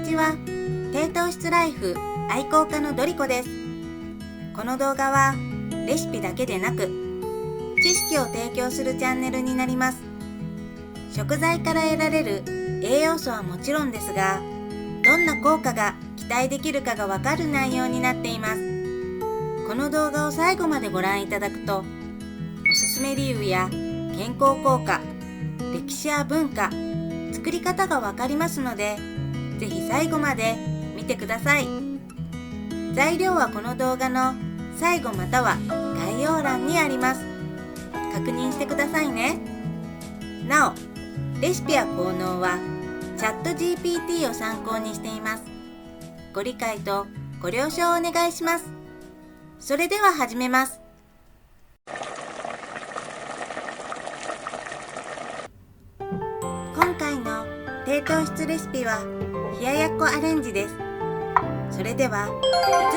にちは。低糖質ライフ愛好家のドリコです。この動画はレシピだけでなく知識を提供するチャンネルになります。食材から得られる栄養素はもちろんですが、どんな効果が期待できるかがわかる内容になっています。この動画を最後までご覧いただくと、おすすめ理由や健康効果、歴史や文化、作り方がわかりますので、ぜひ最後まで見てください。材料はこの動画の最後または概要欄にあります。確認してくださいね。なお、レシピや効能はチャット GPT を参考にしています。ご理解とご了承をお願いします。それでは始めます。今回の低糖質レシピは冷ややっこアレンジです。それでは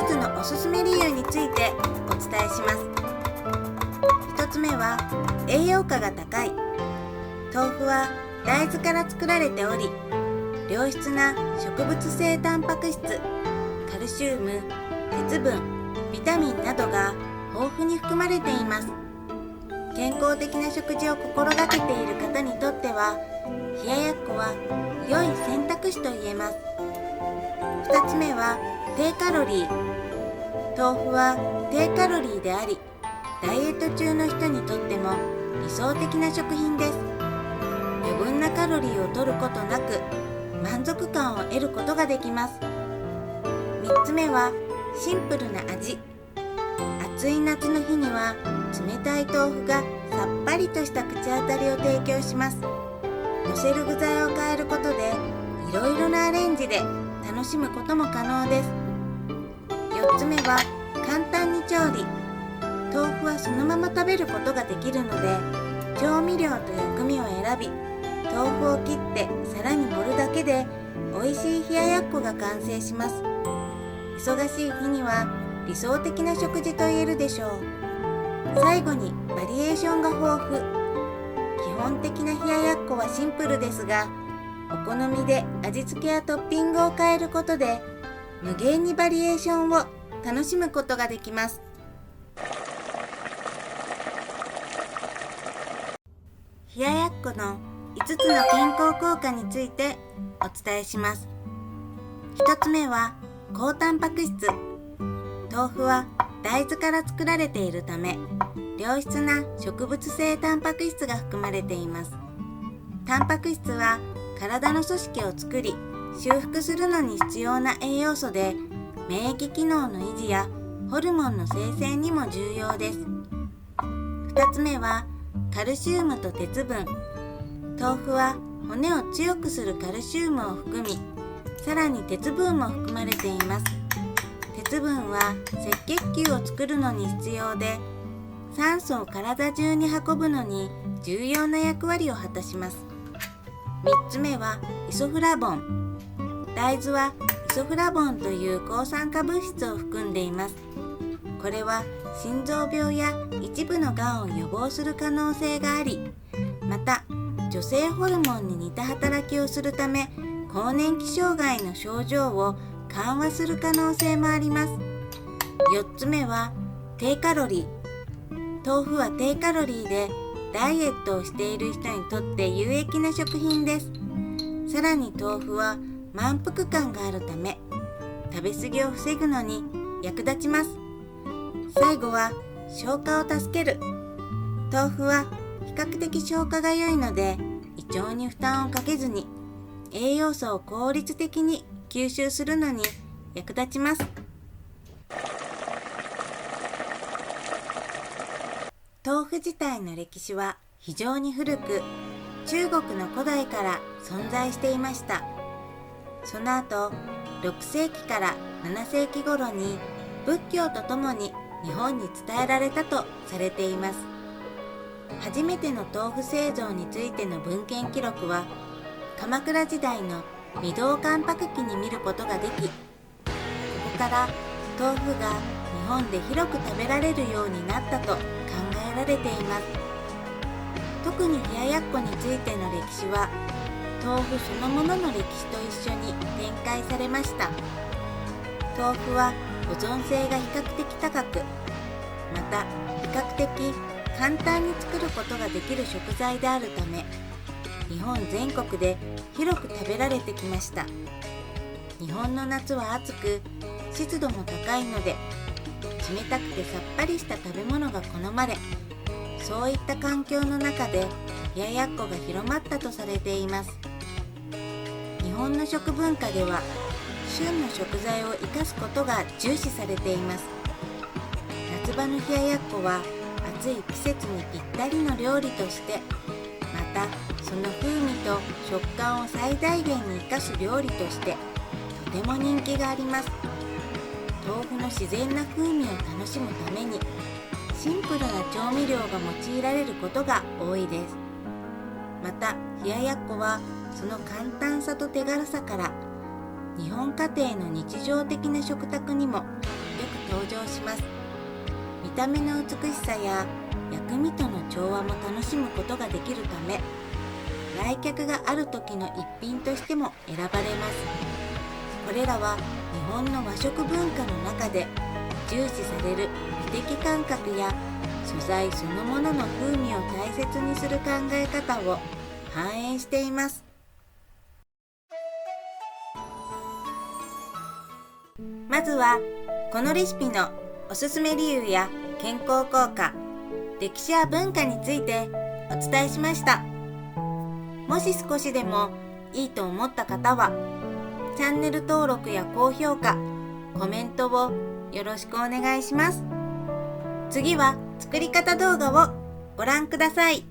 5つのおすすめ理由についてお伝えします。1つ目は栄養価が高い。豆腐は大豆から作られており、良質な植物性タンパク質、カルシウム、鉄分、ビタミンなどが豊富に含まれています。健康的な食事を心がけている方にとっては、冷ややっこは良い選択肢と言えます。2つ目は低カロリー。豆腐は低カロリーであり、ダイエット中の人にとっても理想的な食品です。余分なカロリーを取ることなく満足感を得ることができます。3つ目はシンプルな味。暑い夏の日には冷たい豆腐がさっぱりとした口当たりを提供します。乗せる具材を変えることでいろいろなアレンジで楽しむことも可能です。4つ目は簡単に調理。豆腐はそのまま食べることができるので、調味料と薬味を選び、豆腐を切って皿に盛るだけで美味しい冷ややっこが完成します。忙しい日には理想的な食事と言えるでしょう。最後にバリエーションが豊富。基本的な冷ややっこはシンプルですが、お好みで味付けやトッピングを変えることで無限にバリエーションを楽しむことができます。冷ややっこの5つの健康効果についてお伝えします。1つ目は高タンパク質。豆腐は大豆から作られているため、良質な植物性タンパク質が含まれています。タンパク質は体の組織を作り修復するのに必要な栄養素で、免疫機能の維持やホルモンの生成にも重要です。2つ目はカルシウムと鉄分。豆腐は骨を強くするカルシウムを含み、さらに鉄分も含まれています。鉄分は赤血球を作るのに必要で、酸素を体中に運ぶのに重要な役割を果たします。3つ目はイソフラボン。大豆はイソフラボンという抗酸化物質を含んでいます。これは心臓病や一部のがんを予防する可能性があり、また女性ホルモンに似た働きをするため、更年期障害の症状を緩和する可能性もあります。4つ目は低カロリー。豆腐は低カロリーでダイエットをしている人にとって有益な食品です。さらに豆腐は満腹感があるため、食べ過ぎを防ぐのに役立ちます。最後は消化を助ける。豆腐は比較的消化が良いので、胃腸に負担をかけずに栄養素を効率的に吸収するのに役立ちます。豆腐自体の歴史は非常に古く、中国の古代から存在していました。その後、6世紀から7世紀頃に仏教とともに日本に伝えられたとされています。初めての豆腐製造についての文献記録は、鎌倉時代の未動関白記に見ることができ、ここから豆腐が日本で広く食べられるようになったと考えられています。特に冷ややっこについての歴史は、豆腐そのものの歴史と一緒に展開されました。豆腐は保存性が比較的高く、また比較的簡単に作ることができる食材であるため、日本全国で広く食べられてきました。日本の夏は暑く、湿度も高いので、冷たくてさっぱりした食べ物が好まれ、そういった環境の中で冷ややっこが広まったとされています。日本の食文化では、旬の食材を生かすことが重視されています。夏場の冷ややっこは暑い季節にぴったりの料理として、またその風味と食感を最大限に生かす料理としてとても人気があります。豆腐の自然な風味を楽しむためにシンプルな調味料が用いられることが多いです。また冷ややっこはその簡単さと手軽さから日本家庭の日常的な食卓にもよく登場します。見た目の美しさや薬味との調和も楽しむことができるため、来客がある時の一品としても選ばれます。これらは日本の和食文化の中で重視される美的感覚や素材そのものの風味を大切にする考え方を反映しています。まずはこのレシピのおすすめ理由や健康効果、歴史や文化についてお伝えしました。もし少しでもいいと思った方はチャンネル登録や高評価、コメントをよろしくお願いします。次は作り方動画をご覧ください。